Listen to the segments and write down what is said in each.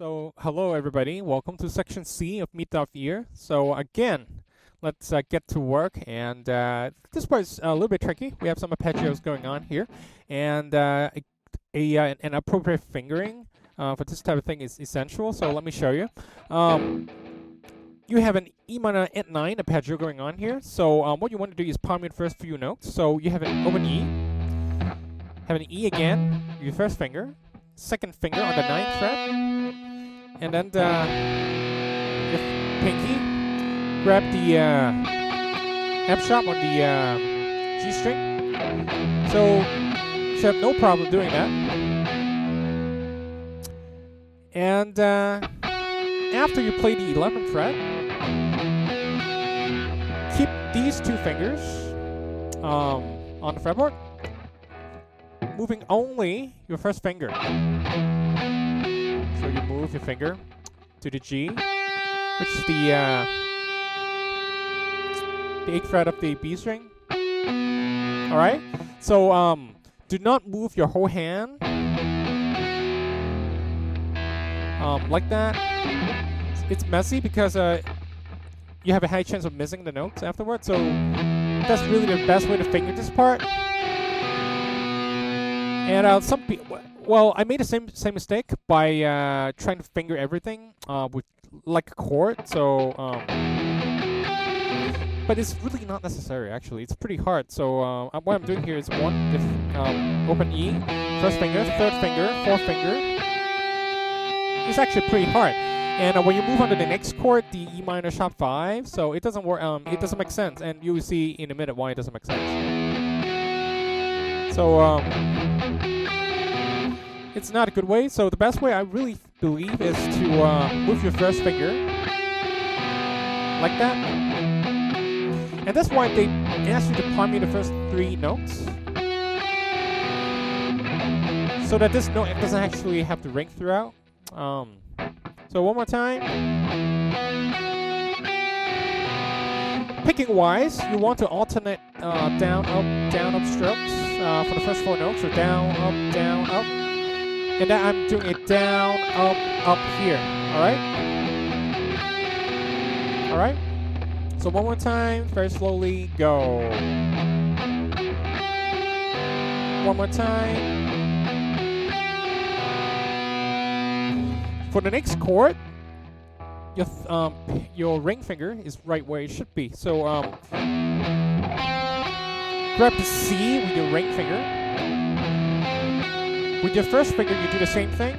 So, hello everybody, welcome to section C of Meet Ear. So again, let's get to work, and this part's a little bit tricky. We have some arpeggios going on here, and an appropriate fingering for this type of thing is essential, so let me show you. You have an E minor at 9 arpeggio going on here, so what you want to do is palm your first few notes. So you have an open E, have an E again, your first finger, second finger on the 9th fret, and then your pinky, grab the F sharp on the G string. So you should have no problem doing that. And after you play the 11th fret, keep these two fingers on the fretboard, moving only your first finger. So you move your finger to the G, which is the 8th fret of the B string. Alright? So do not move your whole hand like that. It's messy because you have a high chance of missing the notes afterwards, so that's really the best way to finger this part. And some people, well, I made the same mistake by trying to finger everything with like a chord. So, but it's really not necessary. Actually, it's pretty hard. So what I'm doing here is open E, first finger, third finger, fourth finger. It's actually pretty hard. And when you move on to the next chord, the E minor sharp 5, so it doesn't work. It doesn't make sense, and you will see in a minute why it doesn't make sense. So it's not a good way. So the best way, I really believe, is to move your first finger like that, and that's why they ask you to palm the first 3 notes, so that this note doesn't actually have to ring throughout. So one more time. Picking wise, you want to alternate down, up strokes for the first 4 notes. So down, up. And then I'm doing it down, up here. Alright? Alright? So one more time, very slowly, go. One more time. For the next chord, your ring finger is right where it should be. So grab the C with your ring finger. With your first finger, you do the same thing.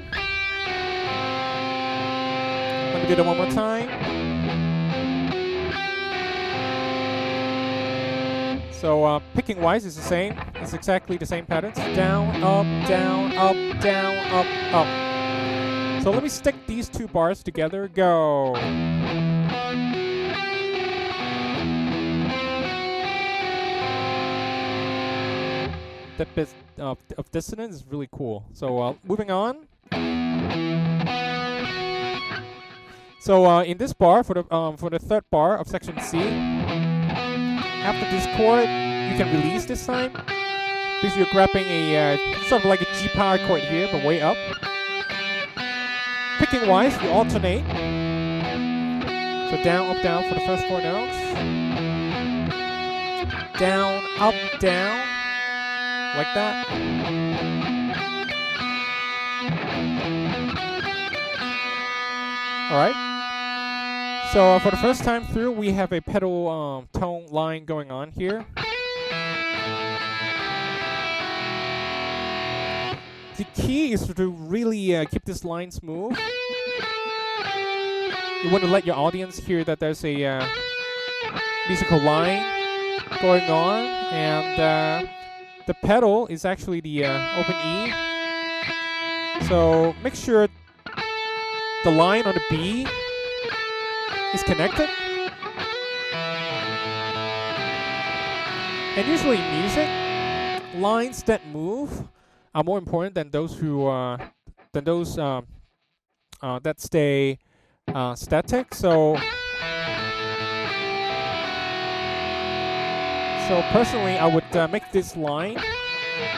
Let me do that one more time. So picking wise is the same. It's exactly the same patterns. Down, up, down, up, down, up, up. So let me stick these 2 bars together. Go. That bit of dissonance is really cool. So moving on. So in this bar, for the 3rd bar of section C, after this chord, you can release this time because you're grabbing a sort of like a G power chord here, but way up. Picking wise, you alternate. So down, up, down for the first 4 notes. Down, up, down. Like that. Alright. So for the first time through, we have a pedal tone line going on here. The key is to really keep this line smooth. You want to let your audience hear that there's a musical line going on, and the pedal is actually the open E. So make sure the line on the B is connected. And usually in music, lines that move are more important than those that stay static. So personally, I would make this line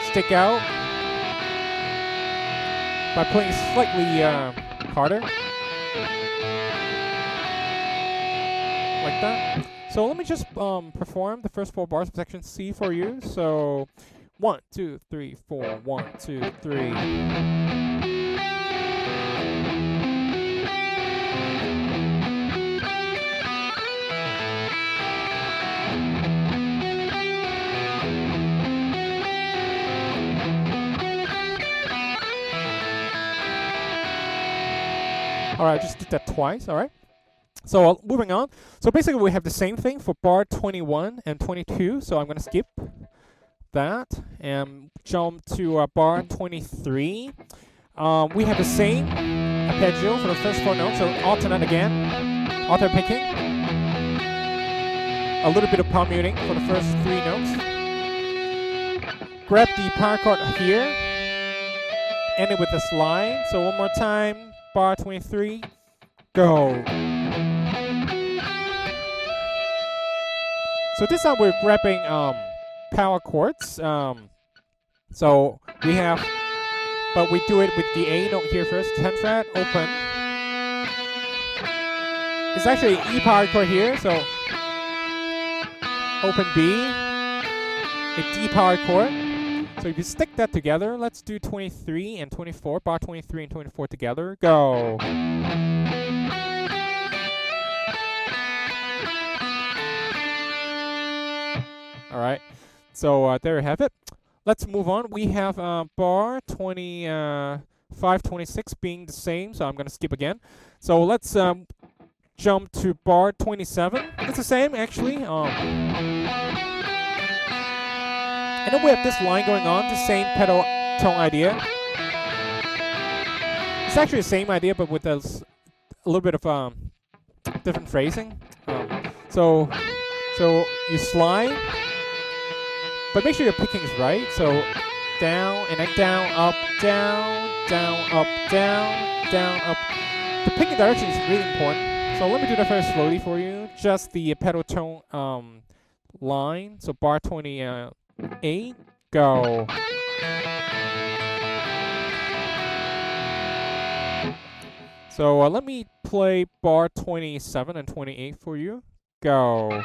stick out by playing slightly harder. Like that. So let me just perform the first 4 bars of section C for you. So 1, 2, 3, 4, 1, 2, 3. Alright, just did that twice, alright? So moving on. So basically we have the same thing for bar 21 and 22. So I'm going to skip that and jump to bar 23. We have the same arpeggio for the first 4 notes. So alternate again. Alternate picking. A little bit of palm muting for the first 3 notes. Grab the power chord here. End it with a slide. So one more time. Bar 23. Go. So this time we're grabbing power chords. So we have, but we do it with the A note here first. 10th fret, open. It's actually E power chord here. So open B, a D power chord. So if you stick that together, let's do 23 and 24. Bar 23 and 24 together. Go. Alright, so there you have it. Let's move on. We have bar 25, 26 being the same, so I'm going to skip again. So let's jump to bar 27. It's the same, actually. And then we have this line going on, the same pedal tone idea. It's actually the same idea, but with a little bit of different phrasing. So you slide. But make sure your picking is right. So down and then down, up, down, up, down, up. The picking direction is really important. So let me do that very slowly for you. Just the pedal tone line. So bar 28, go. So let me play bar 27 and 28 for you. Go.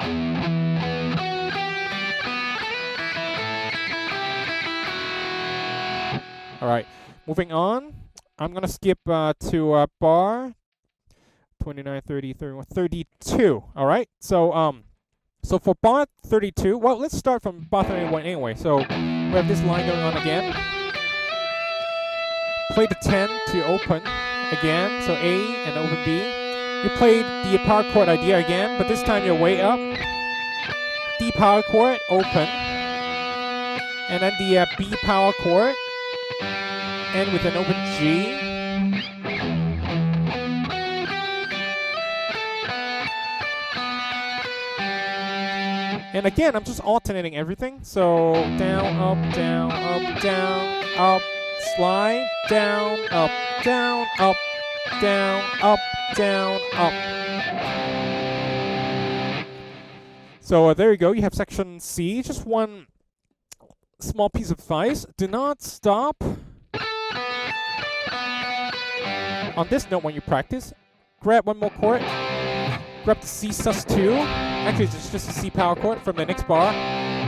Alright, moving on. I'm going to skip to bar 29, 30, 31, 32. Alright, so for bar 32, well, let's start from bar 31 anyway. So we have this line going on again. Play the 10 to open again. So A and open B. You played the power chord idea again, but this time you're way up. D power chord, open. And then the B power chord. And with an open G. And again, I'm just alternating everything. So down, up, down, up, down, up, slide, down, up, down, up, down, up, down, up. So there you go. You have section C. Just one small piece of advice. Do not stop on this note when you practice. Grab one more chord. Grab the C sus2. Actually, it's just a C power chord from the next bar.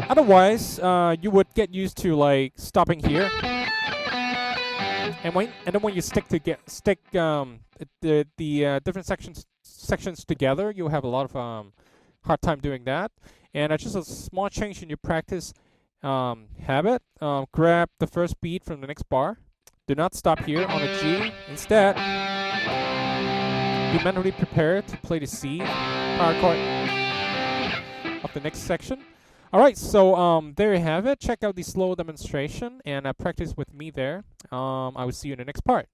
Otherwise, you would get used to like stopping here. And then when you stick the different sections together, you'll have a lot of hard time doing that. And just a small change in your practice habit. Grab the first beat from the next bar. Do not stop here on a G. Instead, be mentally prepared to play the C power chord of the next section. Alright, so there you have it. Check out the slow demonstration and practice with me there. I will see you in the next part.